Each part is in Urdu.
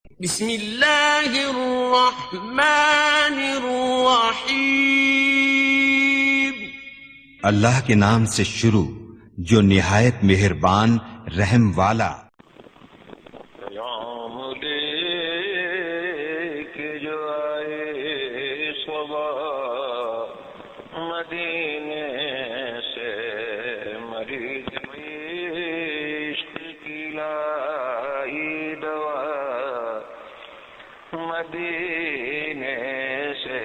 بسم الله الرحمن الرحیم۔ اللہ کے نام سے شروع جو نہایت مہربان رحم والا۔ پیام لے کے جو آئے صبح مدینے سے، مریض عشق کی لائی دوا مدینے سے۔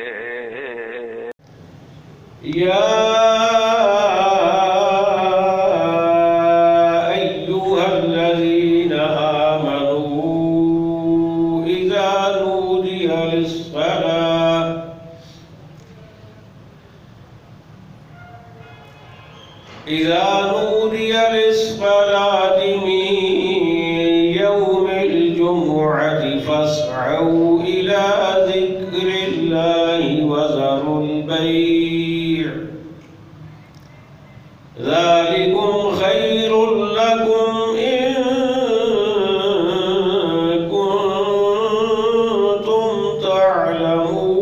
إذا نودي للصلاة من يوم الجمعة فاسعوا إلى ذكر الله وذروا البيع ذلكم خير لكم إن كنتم تعلمون.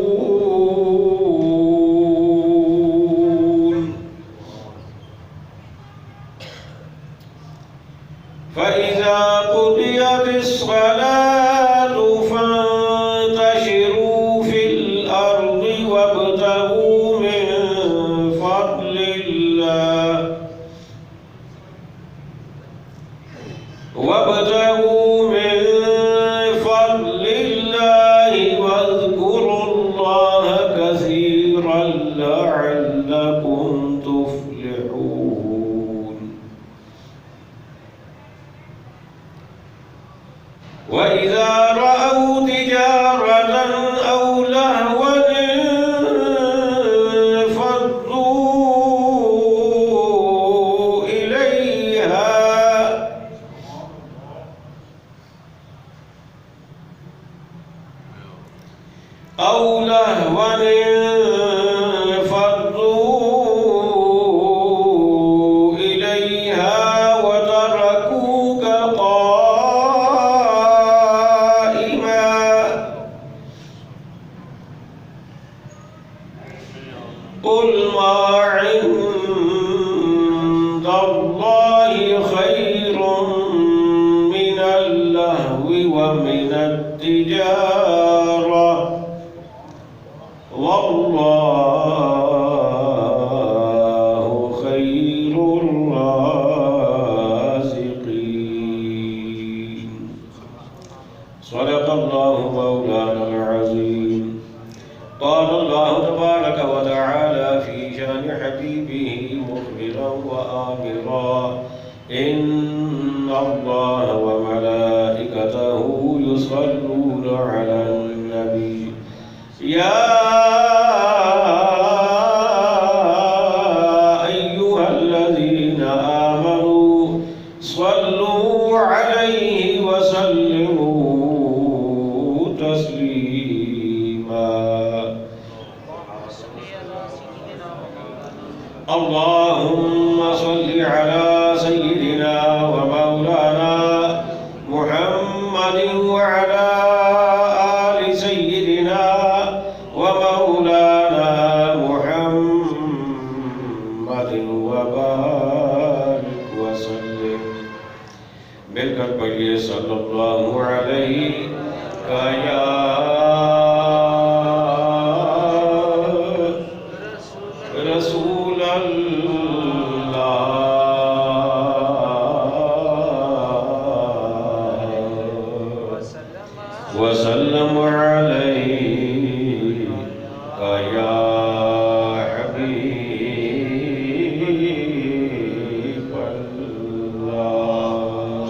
فإذا قضيت الصلاة فانتشروا في الأرض وابتغوا من فضل الله واذكروا الله كثيرا لعلكم تفلحون. وإذا رأوا تجارة أو لهوا انفضوا إليها وتركوك قائما. قل ما عند الله خير من اللهو ومن التجارة والله خير الرازقين. صدق الله مولانا العظيم. قال الله تبارك وتعالى في شان حبيبه مخبرا وآمرا: إن الله وملائكته يصلون على النبي يا أيها الذين آمنوا صلوا عليه وسلموا تسليما. اللهم صل على سيدنا ومولانا محمد وعلى آل سيدنا ومولانا محمد وبارك وسلم. ملکر پڑھیے صلی اللہ علیہ یا رسول اللہ وسلم علیہ یا حبیب اللہ.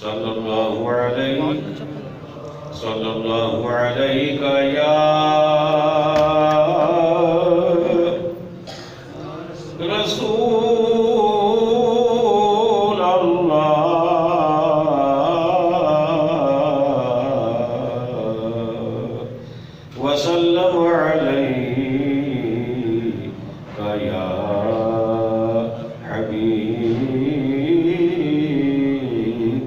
صلی اللہ علیہ یا رسول اللہ وسلم علیہ یا حبیب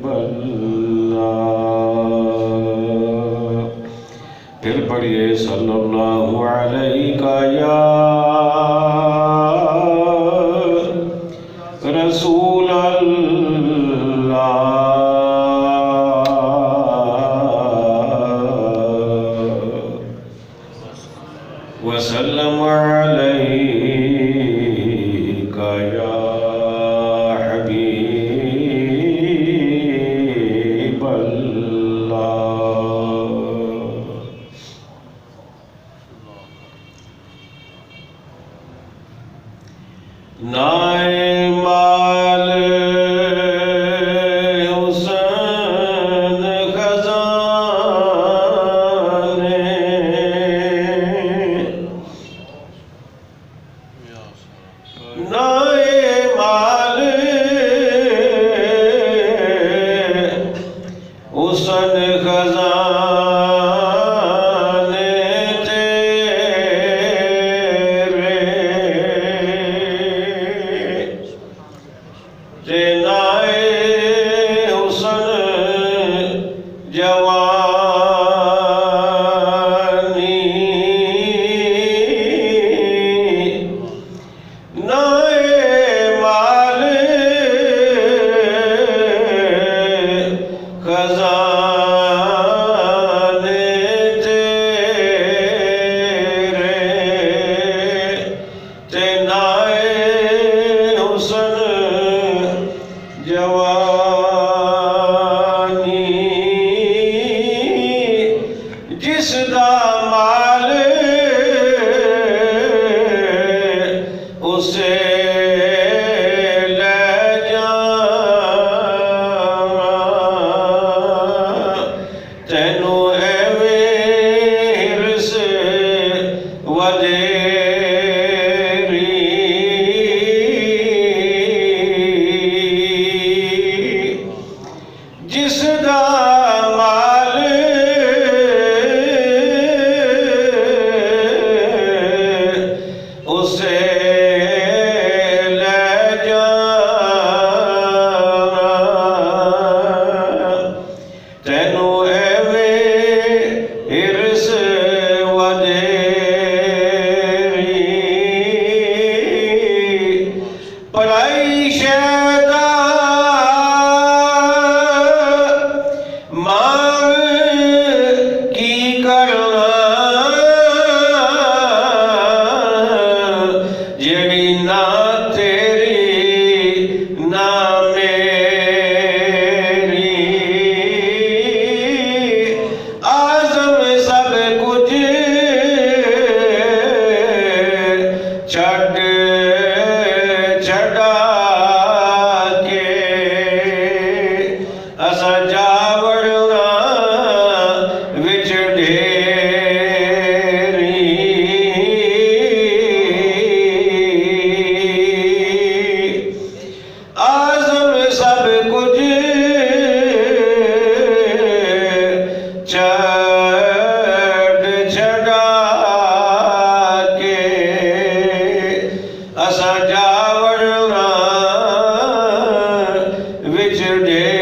اللہ. پڑھیے صلی اللہ علیہ یا رسول اللہ وسلم علیک یا حبیب اللہ. نائمال حسن خزانے نائمال حسن خزانے نائے حسن جوانی نائے مال خزانے تیرے نائے حسن جوانی جس دا مال اسے لے جاواں تینوں ایویں ہرس ودیری جس دا مال اسے لے جاواں تینوں ایویں ہرس ودیری پرائی شے دا مانگ کی کرنا جڑی نہ تیری نہ میری اعظم سب کچھ چھڈ چھڈا کے اساں جا وڑنا وچ ڈھیری اعظم سب کچھ چھڈ چھڈا کے اساں جا وڑنا وچ ڈھیری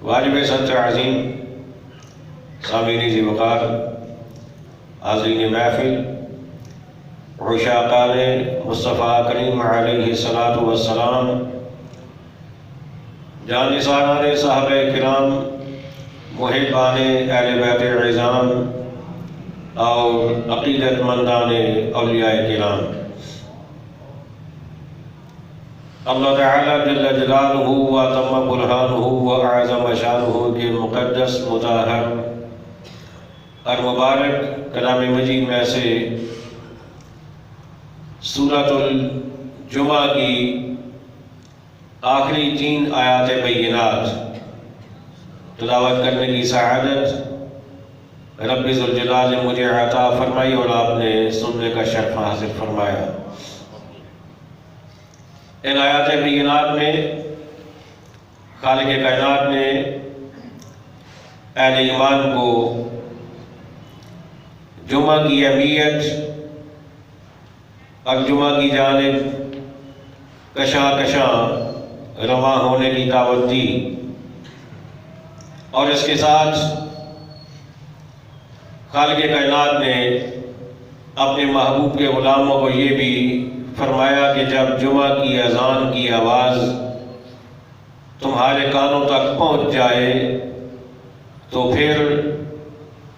واجب ست عظیم سامعین ذی وقار حاضرین محفل عشاقان مصطفیٰ کریم علیہ الصلاۃ والسلام جانثاران صحابہ کرام محبان اہل بیت عظام اور عقیدت مندان اولیاء کرام اللہ تعالیٰ جل جلالہ و تم برہانہ و اعظم شانہ کے مقدس مطہر اور مبارک کلام مجید میں سے سورۃ الجمعہ کی آخری 3 آیات بینات تلاوت کرنے کی سعادت رب ذوالجلال نے مجھے عطا فرمائی اور آپ نے سننے کا شرف حاصل فرمایا. ان آیات بینات میں خالق کائنات نے اہل ایمان کو جمعہ کی اہمیت اب جمعہ کی جانب کشاں کشاں رواں ہونے کی دعوت دی، اور اس کے ساتھ خالق کائنات نے اپنے محبوب کے غلاموں کو یہ بھی فرمایا کہ جب جمعہ کی اذان کی آواز تمہارے کانوں تک پہنچ جائے تو پھر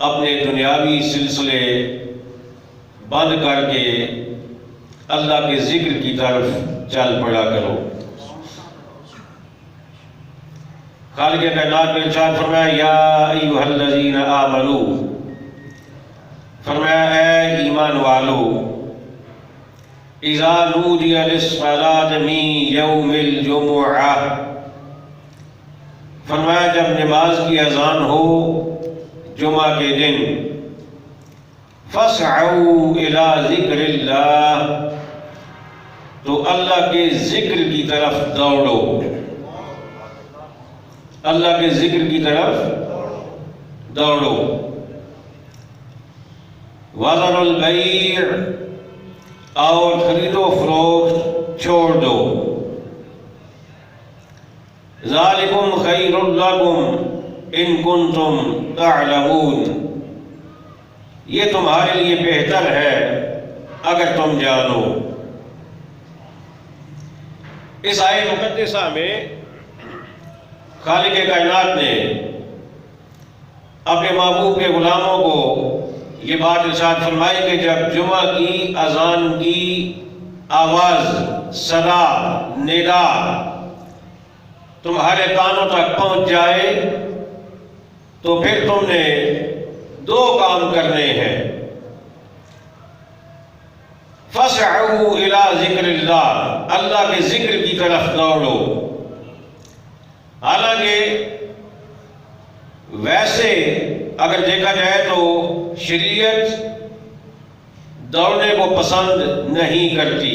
اپنے دنیاوی سلسلے بند کر کے اللہ کے ذکر کی طرف چل پڑا کرو۔ خالق کائنات نے ارشاد فرمایا یا ایھا الذین آمنوا، فرمایا اے ایمان والو، اذا نودی للصلاۃ من یوم الجمعہ، فرمایا جب نماز کی اذان ہو جمعہ کے دن، فاسعوا الی ذکر اللہ، تو اللہ کے ذکر کی طرف دوڑو، اللہ کے ذکر کی طرف دوڑو۔ وذروا البیع، اور خرید و فروخت چھوڑ دو۔ ذالکم خیر لکم ان کنتم تعلمون، یہ تمہارے لیے بہتر ہے اگر تم جانو۔ اس آیت مقدسہ میں خالق کائنات نے اپنے محبوب کے غلاموں کو یہ بات ارشاد فرمائی کہ جب جمعہ کی اذان کی آواز، صدا، ندا تمہارے کانوں تک پہنچ جائے تو پھر تم نے دو کام کرنے ہیں۔ فاسعوا الی ذکر اللہ، اللہ کے ذکر کی طرف دوڑو۔ حالانکہ ویسے اگر دیکھا جائے تو شریعت دوڑنے کو پسند نہیں کرتی،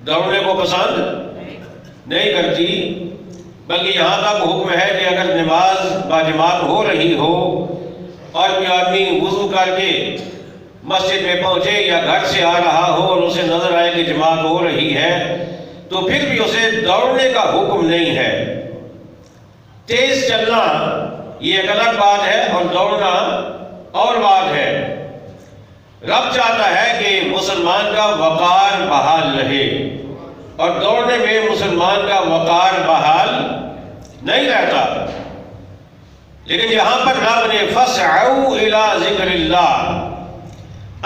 دوڑنے کو پسند نہیں کرتی، بلکہ یہاں تک حکم ہے کہ اگر نماز باجماعت ہو رہی ہو اور کوئی آدمی وضو کر کے مسجد میں پہنچے یا گھر سے آ رہا ہو اور اسے نظر آئے کہ جماعت ہو رہی ہے تو پھر بھی اسے دوڑنے کا حکم نہیں ہے۔ تیز چلنا یہ ایک الگ بات ہے اور دوڑنا اور بات ہے۔ رب چاہتا ہے کہ مسلمان کا وقار بحال رہے، اور دوڑنے میں مسلمان کا وقار بحال نہیں رہتا۔ لیکن یہاں پر رب نے فاسعوا الی ذکر اللہ،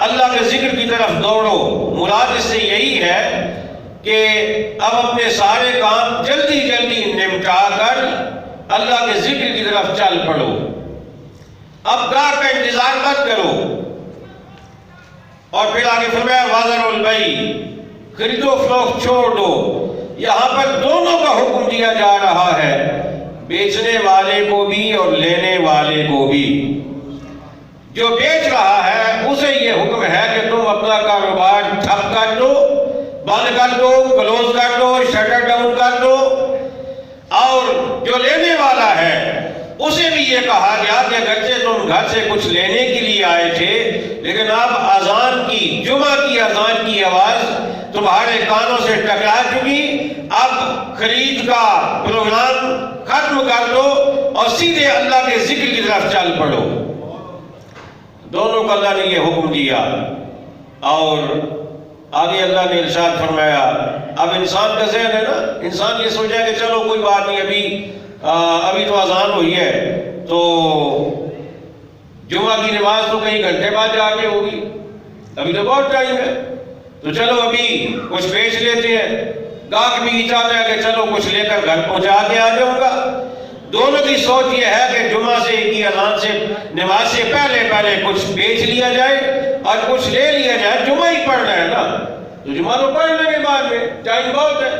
اللہ کے ذکر کی طرف دوڑو، مراد اس سے یہی ہے کہ اب اپنے سارے کام جلدی جلدی نمٹا کر اللہ کے ذکر کی طرف چل پڑو، اب گاہ کا انتظار مت کرو۔ اور پھر آگے فرمایا وذروا البیع، خرید و فروخت چھوڑ دو۔ یہاں پر دونوں کا حکم دیا جا رہا ہے، بیچنے والے کو بھی اور لینے والے کو بھی۔ جو بیچ رہا ہے اسے یہ حکم ہے کہ تم اپنا کاروبار ٹھپ کر دو، بند کر دو، کلوز کر دو، شٹر ڈاؤن کر دو۔ اور جو لینے والا ہے اسے بھی یہ کہا گیا کہ اگرچہ تم گھر سے کچھ لینے کے لیے آئے تھے لیکن اب اذان کی، جمعہ کی اذان کی آواز تمہارے کانوں سے ٹکرا چکی، اب خرید کا پروگرام ختم کر دو اور سیدھے اللہ کے ذکر کی طرف چل پڑو۔ دونوں کو اللہ نے یہ حکم دیا۔ اور آگے اللہ نے ارشاد فرمایا، اب انسان کا ذہن ہے نا، انسان یہ سوچا کہ چلو کوئی بات نہیں، ابھی تو اذان ہوئی ہے تو جمعہ کی نماز تو کئی گھنٹے بعد جا کے ہوگی، ابھی تو بہت ٹائم ہے، تو چلو ابھی کچھ بیچ لیتے ہیں۔ گاہک بھی چاہتا ہے کہ چلو کچھ لے کر گھر پہنچا کے آ جاؤں گا۔ دونوں کی سوچ یہ ہے کہ جمعہ سے کی اذان سے، نماز سے پہلے کچھ بیچ لیا جائے اور کچھ لے لیا جائے، جمعہ ہی پڑھنا ہے نا تو جمعہ تو پڑھ لیں گے بعد میں، ٹائم بہت ہے۔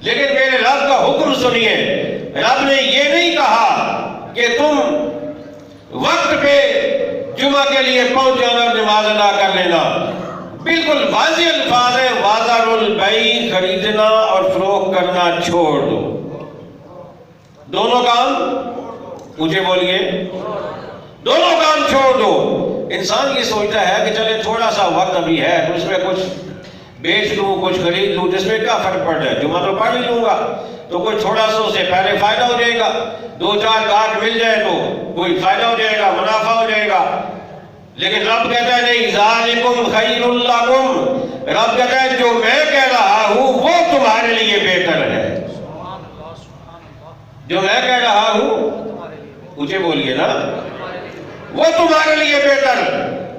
لیکن میرے رب کا حکم سنیے، رب نے یہ نہیں کہا کہ تم وقت پہ جمعہ کے لیے پہنچ جانا، نماز ادا کر لینا، بالکل واضح الفاظ ہے، وذروا البیع، خریدنا اور فروخت کرنا چھوڑ دو۔ دونوں کام، مجھے بولیے، دونوں کام چھوڑ دو۔ انسان یہ سوچتا ہے کہ چلے تھوڑا سا وقت ابھی ہے تو اس میں کچھ بیچ لوں کچھ خرید لوں، جس میں کیا فرق پڑ جائے، جمعہ تو پڑھ ہی لوں گا تو کوئی تھوڑا سا اسے پہلے فائدہ ہو جائے گا، 2-4 گاہک مل جائے تو کوئی فائدہ ہو جائے گا، منافع ہو جائے گا۔ لیکن رب کہتا ہے نہیں، ذالکم خیر لکم، رب کہتا ہے جو میں کہہ رہا ہوں وہ تمہارے لیے بہتر ہے، جو میں کہہ رہا ہوں مجھے بولیے نا، وہ تمہارے لیے بہتر۔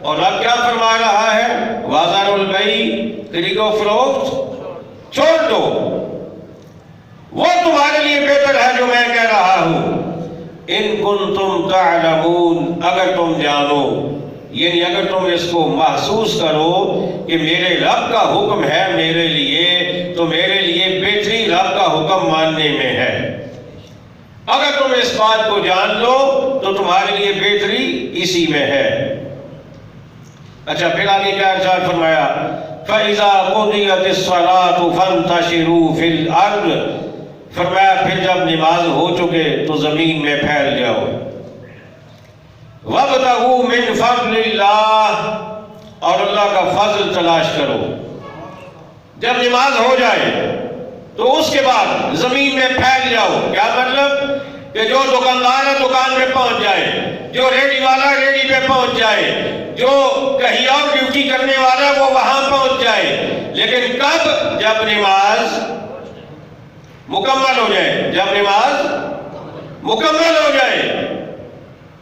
اور رب کیا فرما رہا ہے؟ وازار البیع، خرید و فروخت چھوڑ دو، وہ تمہارے لیے بہتر ہے جو میں کہہ رہا ہوں۔ ان کنتم تعلمون، اگر تم جانو، یعنی اگر تم اس کو محسوس کرو کہ میرے رب کا حکم ہے میرے لیے، تو میرے لیے بہتری رب کا حکم ماننے میں ہے۔ اگر تم اس بات کو جان لو تو تمہارے لیے بہتری اسی میں ہے۔ اچھا پھر آگے کیا ارشاد فرمایا؟ فَإِذَا قُضِيَتِ الصَّلَاةُ فَانْتَشِرُوا فِي الْأَرْضِ، فرمایا پھر جب نماز ہو چکے تو زمین میں پھیل جاؤ۔ وَابْتَغُوا مِنْ فَضْلِ اللَّهِ، اور اللہ کا فضل تلاش کرو۔ جب نماز ہو جائے تو اس کے بعد زمین میں پھیل جاؤ۔ کیا مطلب؟ کہ جو دکاندار ہے دکان میں پہنچ جائے، جو ریڈی والا ریڈی پہ پہنچ جائے، جو کہیں اور ڈیوٹی کرنے والا ہے وہ وہاں پہنچ جائے۔ لیکن کب؟ جب نماز مکمل ہو جائے، جب نماز مکمل ہو جائے۔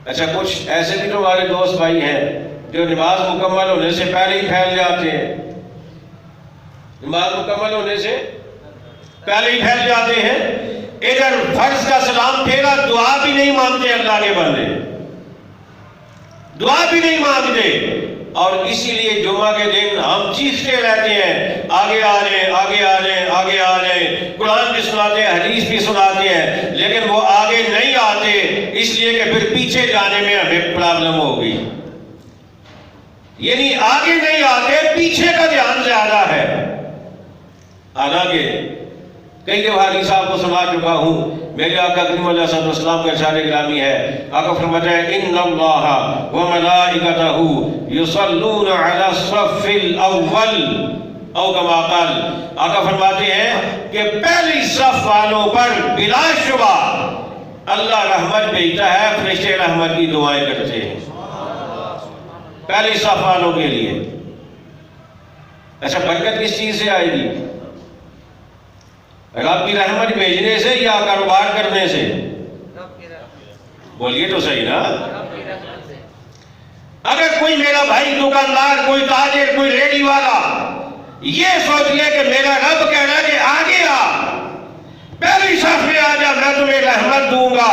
اچھا کچھ ایسے بھی تو ہمارے دوست بھائی ہیں جو نماز مکمل ہونے سے پہلے ہی پھیل جاتے ہیں، نماز مکمل ہونے سے پہلے ہی پھیل جاتے ہیں۔ ادھر فرض کا سلام پھیرا، دعا بھی نہیں مانگتے اللہ کے بندے، دعا بھی نہیں مانگتے، اور اسی لیے جمعہ کے دن ہم چیختے رہتے ہیں آگے آ جائیں آگے آ جائیں آگے آ جائیں، قرآن بھی سناتے ہیں حدیث بھی سناتے ہیں، لیکن وہ آگے نہیں آتے اس لیے کہ پھر پیچھے جانے میں ہمیں پرابلم ہوگی۔ یعنی آگے نہیں آتے، پیچھے کا دھیان زیادہ ہے۔ حالانکہ کئی دفعہ حدیث صاحب کو سنا چکا ہوں، میرے آقا کریم علیہ السلام کا ارشاد گرامی ہے، آقا فرماتے ہیں ان اللہ وملائکتہ یصلون علی الصف الاول، او کما قال، آقا فرماتے ہیں کہ پہلی صف والوں پر بلا شبہ اللہ رحمت بھیجتا ہے، فرشتے رحمت کی دعائیں کرتے ہیں پہلی صف والوں کے لیے۔ اچھا برکت کس چیز سے آئے گی؟ رب کی رحمت بھیجنے سے یا کاروبار کرنے سے؟ بولیے تو صحیح نا۔ اگر کوئی میرا بھائی دکاندار، کوئی تاجر، کوئی ریڈی والا یہ سوچ لے کہ میرا رب کہہ رہا ہے کہ آگے آ، پہلی صف میں آ جا، میں تمہیں رحمت دوں گا،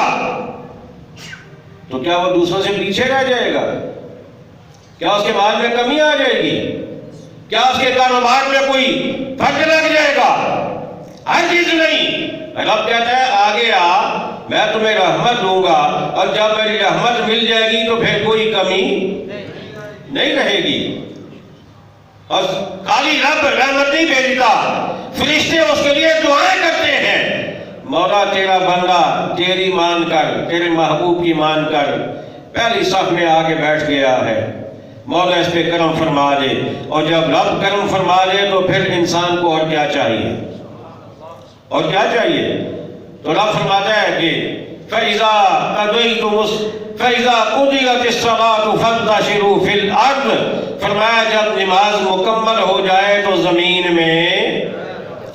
تو کیا وہ دوسروں سے پیچھے رہ جائے گا؟ کیا اس کے مال میں کمی آ جائے گی؟ کیا اس کے کاروبار میں کوئی فرق لگ جائے گا؟ ہر چیز نہیں۔ رب کہتا ہے آگے آ، میں تمہیں رحمت دوں گا، اور جب میری رحمت مل جائے گی تو پھر کوئی کمی نہیں رہے گی۔ اور خالی رب رحمت نہیں بھیجتا، فرشتے اس کے لیے دعائیں کرتے ہیں، مولا تیرا بندہ تیری مان کر، تیرے محبوب کی مان کر پہلی صف میں آگے بیٹھ گیا ہے، مولا اس پہ کرم فرما دے۔ اور جب رب کرم فرما دے تو پھر انسان کو اور کیا چاہیے؟ اور کیا چاہیے؟ تو رب فرماتا ہے کہ فَإِذَا قُضِيَتِ الصَّلَاةُ فَانْتَشِرُوا فِي الْأَرْضِ، فرمایا جب نماز مکمل ہو جائے تو زمین میں،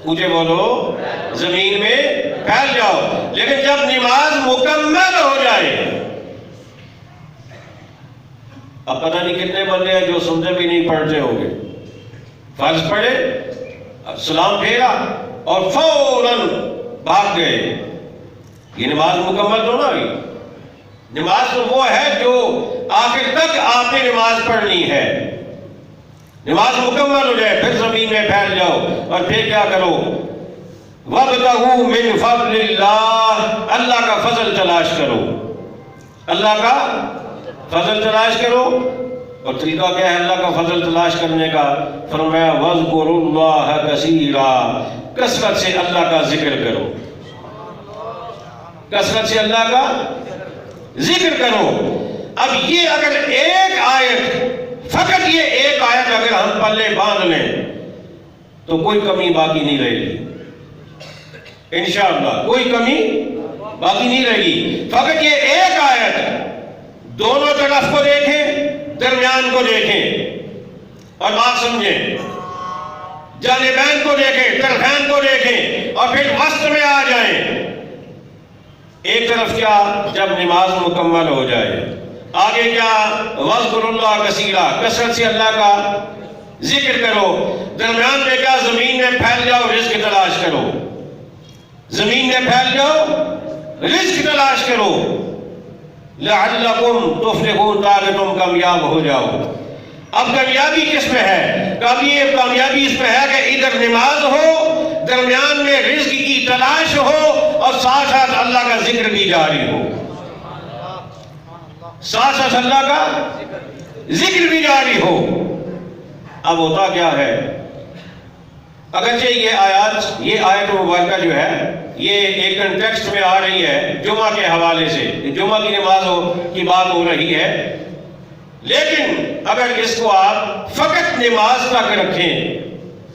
مجھے بولو، زمین میں پھیل جاؤ۔ لیکن جب نماز مکمل ہو جائے، اب پتہ نہیں کتنے بندے ہیں جو سنتے بھی نہیں پڑھتے ہوں گے، فرض پڑھے، سلام پھیرا اور فوراً بھاگ گئے، یہ نماز مکمل تو نہ ہوئی۔ نماز تو وہ ہے جو آخر تک آپ نے نماز پڑھنی ہے، نماز مکمل ہو جائے پھر زمین میں پھیل جاؤ، اور پھر کیا کرو؟ وَابْتَغُوا مِنْ فَضْلِ اللَّهِ، اللہ کا فضل تلاش کرو، اللہ کا فضل تلاش کرو۔ اور طریقہ کیا ہے اللہ کا فضل تلاش کرنے کا؟ فرمایا وَاذْكُرُوا اللَّهَ كَثِيرًا، کثرت سے اللہ کا ذکر کرو، کثرت سے اللہ کا ذکر کرو۔ اب یہ اگر ایک آیت، فقط یہ ایک آیت اگر ہم پلے باندھ لیں تو کوئی کمی باقی نہیں رہے گی انشاءاللہ، کوئی کمی باقی نہیں رہے گی۔ فقط یہ ایک آیت، دونوں طرف کو دیکھیں، درمیان کو دیکھیں اور بات سمجھیں، جانبین کو دیکھیں، طرفین کو دیکھیں اور پھر وسط میں آ جائیں۔ ایک طرف کیا؟ جب نماز مکمل ہو جائے، آگے کیا؟ وَاذْكُرُوا اللَّهَ كَثِيرًا، کثرت سے اللہ کا ذکر کرو۔ درمیان میں کیا؟ زمین میں پھیل جاؤ، رزق تلاش کرو، زمین میں پھیل جاؤ، رزق تلاش کرو۔ لَعَلَّكُمْ تُفْلِحُونَ، تاکہ تم کامیاب ہو جاؤ۔ اب کامیابی کس میں ہے؟ کامیابی اس میں ہے کہ ادھر نماز ہو، درمیان میں رزق کی تلاش ہو اور ساتھ ساتھ اللہ کا ذکر بھی جاری ہو، ساتھ ساتھ اللہ کا ذکر بھی جاری ہو۔ اب ہوتا کیا ہے؟ اگرچہ یہ آیت مبارکہ جو ہے یہ ایک کنٹیکسٹ میں آ رہی ہے جمعہ کے حوالے سے، جمعہ کی نمازوں کی بات ہو رہی ہے، لیکن اگر اس کو آپ فقط نماز تک رکھیں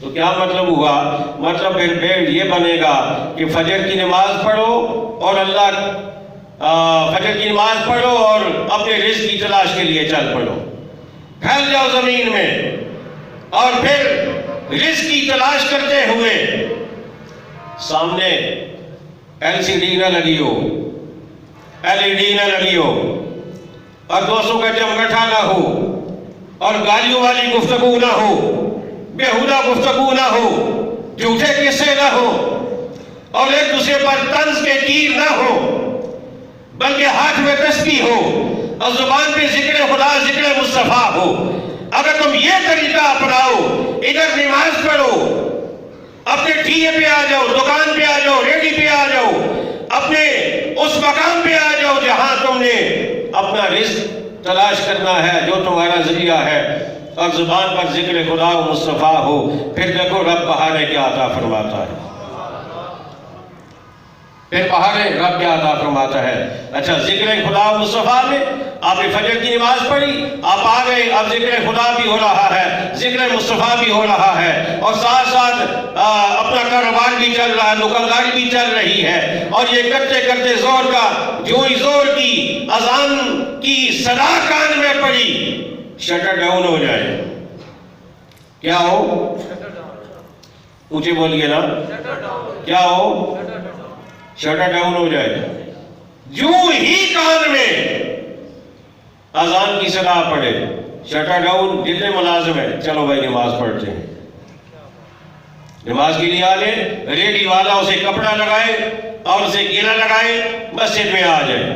تو کیا مطلب ہوا؟ مطلب پھر یہ بنے گا کہ فجر کی نماز پڑھو اور فجر کی نماز پڑھو اور اپنے رزق کی تلاش کے لیے چل پڑو، پھیل جاؤ زمین میں، اور پھر رزق کی تلاش کرتے ہوئے سامنے LCD نہ لگی ہو، LED نہ لگی ہو، اور دوستوں کا جمگٹھا نہ ہو، اور گالیوں والی گفتگو نہ ہو، بیہودہ گفتگو نہ ہو، جھوٹے قصے نہ ہو، اور ایک دوسرے پر طنز کے تیر نہ ہو، بلکہ ہاتھ میں تسبیح ہو اور زبان پہ ذکر خدا، ذکر مصطفیٰ ہو۔ اگر تم یہ طریقہ اپناؤ، ادھر نماز پڑھو، اپنے ٹھیے پہ آ جاؤ، دکان پہ آ جاؤ، ریڈی پہ آ جاؤ، اپنے اس مقام پہ آ جاؤ جہاں تم نے اپنا رزق تلاش کرنا ہے، جو تمہارا ذریعہ ہے، اور زبان پر ذکر خدا و مصطفیٰ ہو، پھر دیکھو رب بہارے کیا عطا فرماتا ہے، پھر بہارے رب کیا عطا فرماتا ہے۔ اچھا، ذکر خدا و مصطفیٰ میں آپ نے فجر کی نماز پڑھی، آپ آ گئے، اب ذکر خدا بھی ہو رہا ہے، ذکر مصطفیٰ بھی ہو رہا ہے، اور ساتھ ساتھ اپنا کاروبار بھی چل رہا ہے، دکانداری بھی چل رہی ہے، اور یہ کرتے کرتے زور کا جو ہی زور کی اذان کی صدا کان میں پڑی، شٹر ڈاؤن ہو جائے، کیا ہو؟ اونچے بولیے نا، کیا ہو؟ شٹر ڈاؤن ہو جائے۔ جو ہی کان میں اذان کی صدا پڑے، شٹر ڈاؤن۔ جتنے ملازم ہیں چلو بھائی نماز پڑھتے ہیں، نماز کے لیے آ جائے، ریڈی والا اسے کپڑا لگائے اور اسے گیلا لگائے، مسجد میں آ جائے،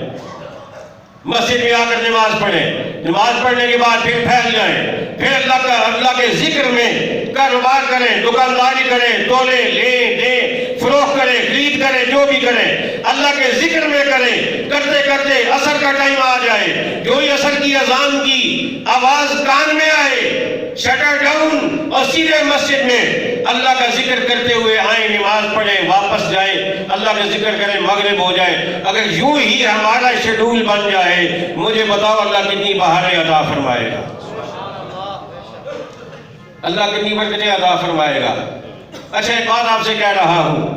مسجد میں آ کر نماز پڑھیں، نماز پڑھنے کے بعد پھر پھیل جائیں، پھر اللہ کے ذکر میں کاروبار کریں، دکانداری کریں، تولیں، لیں دیں، فروخت کریں، خرید کریں، جو بھی کریں اللہ کے ذکر میں کریں۔ کرتے کرتے عصر کا ٹائم آ جائے، جو ہی عصر کی اذان کی آواز کان میں آئے، شٹر ڈاؤن، اور سیدھے مسجد میں اللہ کا ذکر کرتے ہوئے آئیں، نماز پڑھیں، واپس جائیں، اللہ کا ذکر کریں، مغرب ہو جائے۔ اگر یوں ہی ہمارا شیڈول بن جائے، مجھے بتاؤ اللہ کتنی بہاریں عطا فرمائے گا، اللہ کتنی برکتیں عطا فرمائے گا۔ اچھا، ایک بات آپ سے کہہ رہا ہوں،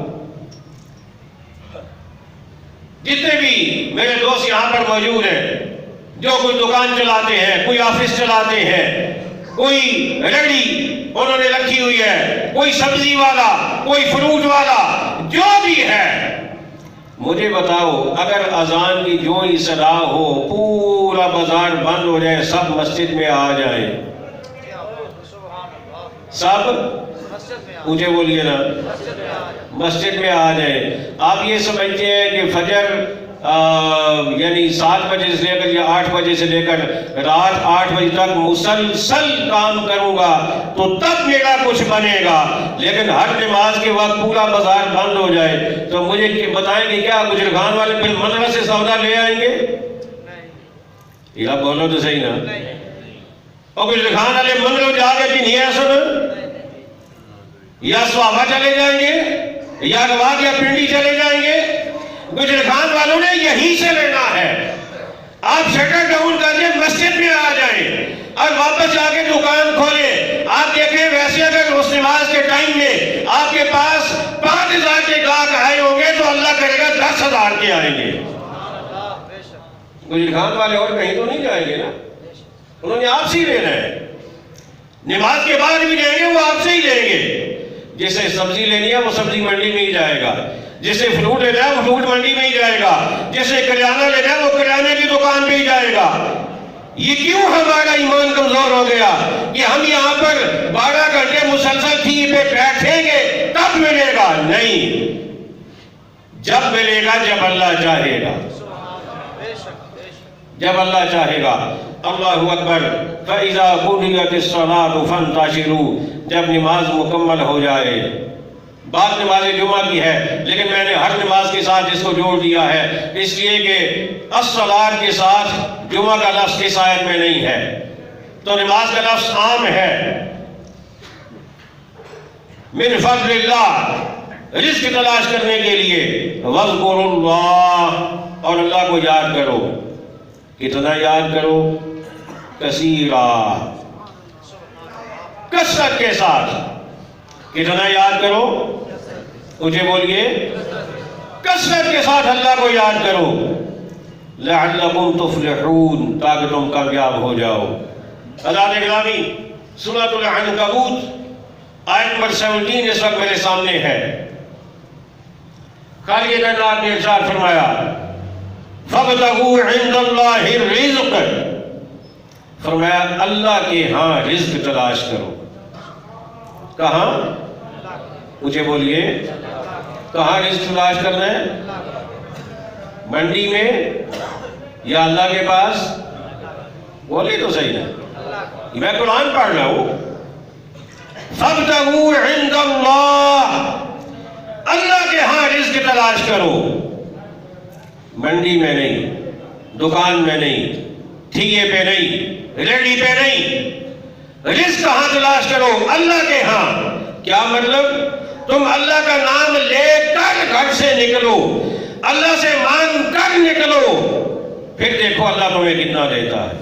جتنے بھی میرے دوست یہاں پر موجود ہیں، جو کوئی دکان چلاتے ہیں، کوئی آفس چلاتے ہیں، کوئی ریڑی انہوں نے رکھی ہوئی ہے، کوئی سبزی والا، کوئی فروٹ والا، جو بھی ہے، مجھے بتاؤ اگر اذان کی جو ہی صدا ہو، پورا بازار بند ہو جائے، سب مسجد میں آ جائیں، سب اونچے بولیے نا، مسجد میں آ جائیں۔ آپ یہ سمجھتے ہیں کہ فجر یعنی 7 بجے سے لے کر یا 8 بجے سے لے کر رات 8 بجے تک مسلسل کام کروں گا تو تب میرا کچھ بنے گا، لیکن ہر نماز کے وقت پورا بازار بند ہو جائے تو مجھے بتائیں گے کیا گجرگان والے پھر مدرسے سے سودا لے آئیں گے؟ یہ بولو تو صحیح نا، اور گجرگان والے مندروں جا کے بھی نہیں ہے سن، یا سوابا چلے جائیں گے یا گواد یا پنڈی چلے جائیں گے، گجرگان والوں نے یہیں سے لینا ہے، آپ شٹر ڈاؤن کر کے مسجد میں آ جائیں اور واپس جا کے دکان کھولیں. آپ دیکھیں ویسے اگر اس نماز کے ٹائم میں آپ کے پاس 5,000 کے گاہک آئے ہوں گے تو اللہ کرے گا 10,000 کے آئیں گے. گجر خان والے اور کہیں تو نہیں جائیں گے نا, انہوں نے آپ سے ہی لینا ہے. نماز کے بعد بھی جائیں گے وہ آپ سے ہی لیں گے. جسے سبزی لینی ہے وہ سبزی منڈی میں ہی جائے گا, جسے فروٹ لینا ہے وہ فروٹ منڈی میں ہی جائے گا, جسے کریانہ لینا ہے وہ کریانے کی دکان پہ ہی جائے گا. یہ کیوں ہمارا ایمان کمزور ہو گیا کہ ہم یہاں پر 12 گھنٹے مسلسل تھی پہ بیٹھیں گے تب ملے گا؟ نہیں, جب ملے گا جب اللہ چاہے گا, جب اللہ چاہے گا. اللہ اکبر. فَإِذَا قُضِيَتِ الصَّلَاةُ فَانْتَشِرُوا, جب نماز مکمل ہو جائے. بات نماز جمعہ کی ہے لیکن میں نے ہر نماز کے ساتھ اس کو جوڑ دیا ہے اس لیے کہ الصلاۃ کے ساتھ جمعہ کا لفظ اس آیت میں نہیں ہے, تو نماز کا لفظ عام ہے. من فضل اللہ, رزق تلاش کرنے کے لیے. وَاذْكُرُوا اللَّهَ, اور اللہ کو یاد کرو. کتنا یاد کرو؟ کثیرا, کثرت کے ساتھ. کتنا یاد کرو؟ مجھے بولیے. کثرت کے ساتھ اللہ کو یاد کرو. لعلکم تفلحون, تاکہ تم کامیاب ہو جاؤ. حضرات گرامی, سورۃ العنکبوت آیت نمبر 17 اس وقت میرے سامنے ہے. خالق کائنات نے ارشاد فرمایا فَابْتَغُوا عِنْدَ اللَّهِ الرِّزْقَ, فرمایا اللہ کے ہاں رزق تلاش کرو. کہاں؟ مجھے بولیے, کہاں رزق تلاش کرنا ہے؟ منڈی میں یا اللہ کے پاس؟ بولیے تو صحیح نا, میں قرآن پڑھ رہا ہوں. فَابْتَغُوا عِنْدَ اللَّهِ, اللہ کے ہاں رزق تلاش کرو. منڈی میں نہیں, دکان میں نہیں, ٹھیے پہ نہیں, ریڈی پہ نہیں. رزق کہاں تلاش کرو؟ اللہ کے ہاں. کیا مطلب؟ تم اللہ کا نام لے کر گھر سے نکلو, اللہ سے مانگ کر نکلو, پھر دیکھو اللہ تمہیں کتنا دیتا ہے.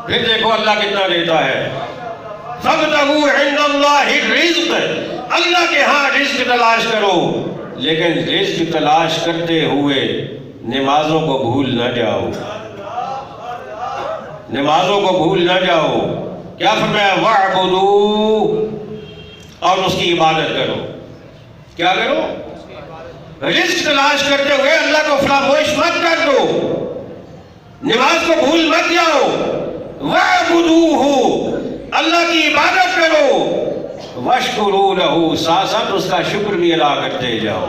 پھر دیکھو اللہ کتنا دیتا ہے. فَابْتَغُوا عِنْدَ اللَّهِ الرِّزْقَ, اللہ کے ہاں رزق تلاش کرو. لیکن رزق تلاش کرتے ہوئے نمازوں کو بھول نہ جاؤ. نمازوں کو بھول نہ جاؤ. کیا فرمایا؟ وَاعْبُدُوا, اور اس کی عبادت کرو. کیا کرو؟ رزق تلاش کرتے ہوئے اللہ کو فراموش مت کر دو, نماز کو بھول مت جاؤ. وَاعْبُدُوهُ, اللہ کی عبادت کرو. وَاشْكُرُوا لَهُ, ساتھ ساتھ اس کا شکر بھی ادا کرتے جاؤ.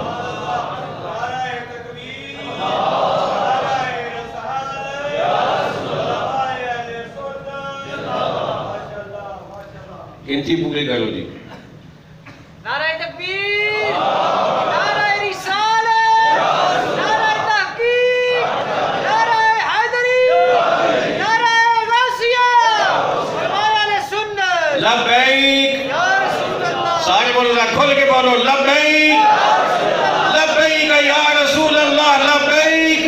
گنتی پوری کرو جی. نعرہ تکبیر, نعرہ رسالت, نعرہ تحقیق, نعرہ حیدری, نعرہ غوثیہ, اہل سنت. لبیک, یا رسول اللہ, سارے بولو ذرا کھول کے بولو. لبیک, لبیک یا رسول اللہ, لبیک,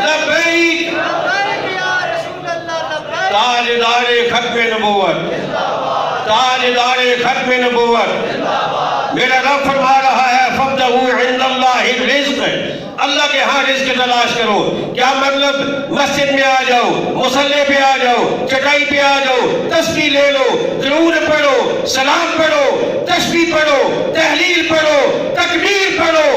لبیک. لبیک یا رسول اللہ, لبیک. تاجدار ختم نبوت, تاجدار ختم نبوت. میرا رب فرما رہا ہے فَابْتَغُوا عِنْدَ اللَّهِ الرِّزْقَ, اللہ کے ہاں رزق تلاش کرو. کیا مطلب؟ مسجد میں آ جاؤ, مصلے پہ آ جاؤ, چٹائی پہ آ جاؤ, تسبیح لے لو, درود پڑھو, سلام پڑھو, تسبیح پڑھو, تحلیل پڑھو, تکبیر پڑھو,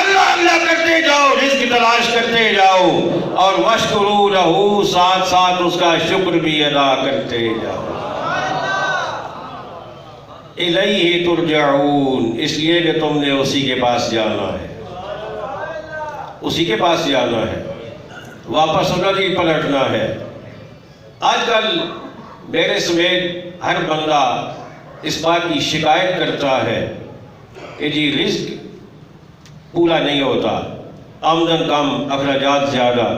اللہ اللہ کرتے جاؤ, رزق تلاش کرتے جاؤ. اور وَاشْكُرُوا لَهُ, ساتھ ساتھ اس کا شکر بھی ادا کرتے جاؤ. الیہ ترجعون, اس لیے کہ تم نے اسی کے پاس جانا ہے, اسی کے پاس جانا ہے, واپس ادھر ہی پلٹنا ہے. آج کل میرے سمیت ہر بندہ اس بات کی شکایت کرتا ہے کہ جی رزق پورا نہیں ہوتا, آمدن کم, اخراجات زیادہ.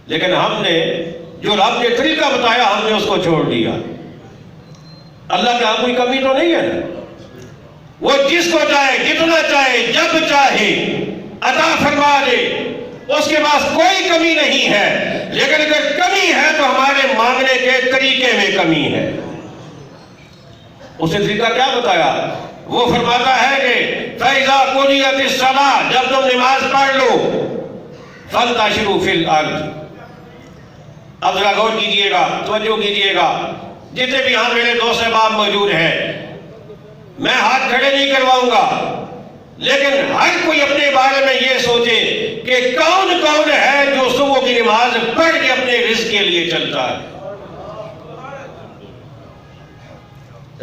لیکن ہم نے جو رب نے طریقہ بتایا ہم نے اس کو چھوڑ دیا. اللہ کا کوئی کمی تو نہیں ہے نا, وہ جس کو چاہے, جتنا چاہے, جب چاہے عطا فرما دے. اس کے پاس کوئی کمی نہیں ہے، لیکن اگر کمی ہے تو ہمارے مانگنے کے طریقے میں کمی ہے۔ اسے طریقہ کیا بتایا؟ وہ فرماتا ہے کہ فَإِذَا قُضِيَتِ الصَّلَاةُ، جب تم نماز پڑھ لو، فَانْتَشِرُوا فِي الْأَرْضِ۔ اب ذرا غور کیجئے گا، توجہ کیجئے گا، جتنے بھی یہاں میرے دوست احباب موجود ہیں، میں ہاتھ کھڑے نہیں کرواؤں گا، لیکن ہر کوئی اپنے بارے میں یہ سوچے کہ کون کون ہے جو صبح کی نماز پڑھ کے اپنے رزق کے لیے چلتا ہے۔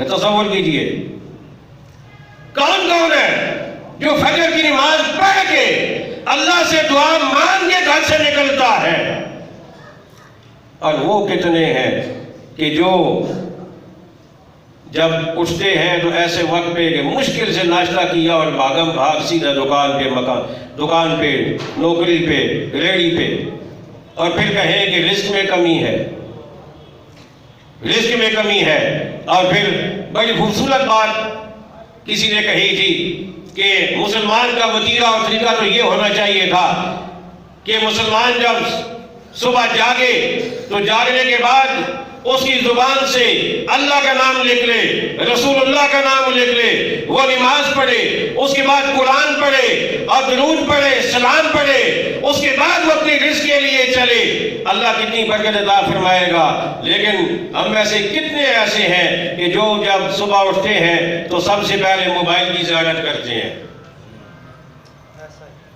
تصور کیجئے کون کون ہے جو فجر کی نماز پڑھ کے اللہ سے دعا مانگ کے گھر سے نکلتا ہے، اور وہ کتنے ہیں کہ جو جب اٹھتے ہیں تو ایسے وقت پہ کہ مشکل سے ناشتہ کیا اور بھاگم بھاگ سیدھا دکان پہ نوکری پہ ریڑھی پہ، اور پھر کہیں کہ رزق میں کمی ہے، رزق میں کمی ہے۔ اور پھر بڑی خوبصورت بات کسی نے کہی تھی کہ مسلمان کا وتیرہ اور طریقہ تو یہ ہونا چاہیے تھا کہ مسلمان جب صبح جاگے تو جاگنے کے بعد اس کی زبان سے اللہ کا نام لکھ لے، رسول اللہ کا نام لکھ لے، وہ نماز پڑھے، اس کے بعد قرآن پڑھے اور درود پڑھے، سلام پڑھے، اس کے بعد وہ اپنے رزق کے لیے چلے۔ اللہ کتنی برکت عطا فرمائے گا۔ لیکن ہم میں سے کتنے ایسے ہیں کہ جو جب صبح اٹھتے ہیں تو سب سے پہلے موبائل کی زیارت کرتے ہیں۔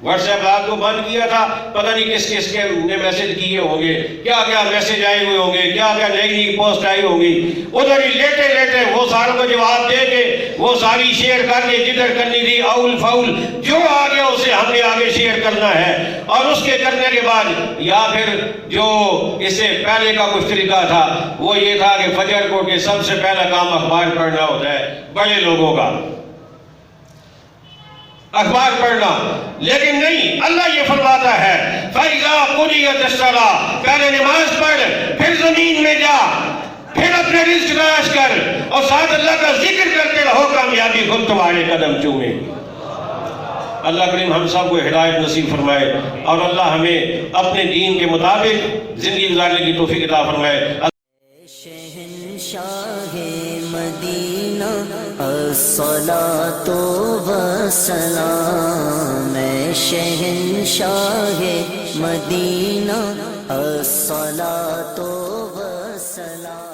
واٹس ایپ رات کو بند کیا تھا، پتہ نہیں کس کس کے نے میسج کیے ہوں گے، کیا کیا میسج آئے ہوئے ہوں گے، کیا کیا نئی نئی پوسٹ آئی ہوگی، ادھر ہی لیٹے لیٹے وہ ساروں کو جواب دے کے وہ ساری شیئر کر کے جدھر کرنی تھی اول فاول جو آ گیا اسے ہم نے آگے شیئر کرنا ہے۔ اور اس کے کرنے کے بعد یا پھر جو اس سے پہلے کا کچھ طریقہ تھا وہ یہ تھا کہ فجر کو کہ سب سے پہلا کام اخبار پڑھنا ہوتا ہے بڑے لوگوں کا، اخبار پڑھنا، لیکن نہیں، اللہ یہ فرماتا ہے فَإِذَا قُضِيَتِ الصَّلَاةُ، پہلے نماز پڑھ، پھر زمین میں جا، پھر اپنے رزق تلاش کر، اور ساتھ اللہ کا ذکر کرتے رہو، کامیابی خود تمہارے قدم چومے گی۔ اللہ کریم ہم سب کو ہدایت نصیب فرمائے، اور اللہ ہمیں اپنے دین کے مطابق زندگی گزارنے کی توفیق عطا فرمائے۔ شہنشاہ مدینہ الصلاۃ والسلام، شہنشاہ مدینہ الصلاۃ والسلام۔